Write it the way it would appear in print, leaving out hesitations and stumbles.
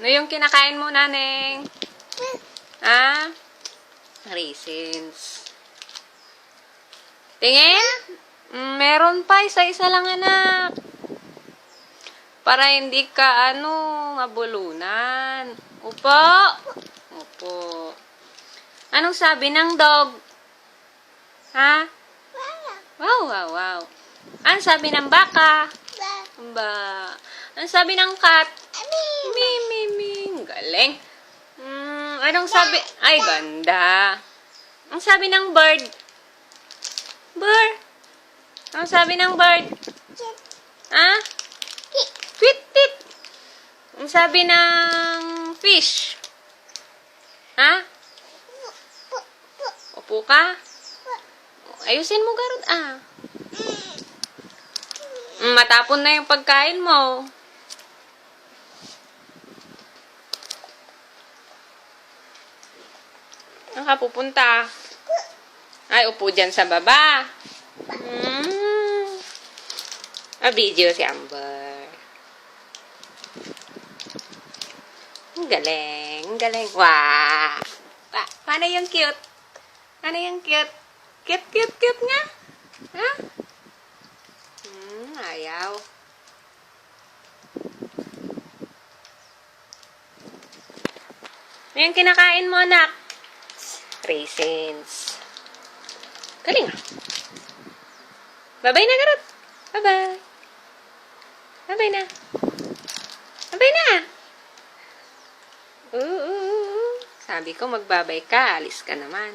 Ano yung kinakain mo, Naneng? Ah? Raisins. Tingin? Meron pa. Isa-isa lang, anak. Para hindi ka, mabulunan. Upo. Upo. Anong sabi ng dog? Ha? Wow, wow, wow. Anong sabi ng baka? Ba. Anong sabi ng cat? Mi, mi, mi. Galing. Anong sabi? Ay, ganda. Anong sabi ng bird? Bird. Anong sabi ng bird? Ha? Tweet, tweet. Anong sabi ng fish? Ha? Upo ka? Ayusin mo, Garud. Matapon na yung pagkain mo. Saan ka pupunta? Ay, upo dyan sa baba. Video si Amber. Ang galing. Ang galing. Wow. Paano yung cute? Ano yung cute? Cute, cute, cute nga. Ha? Ayaw. Ano yung kinakain mo, anak? Raisins. Galing ah. Bye-bye na, Garot. Bye-bye. Bye-bye na. Bye-bye na. Sabi ko, magbabay ka. Alis ka naman.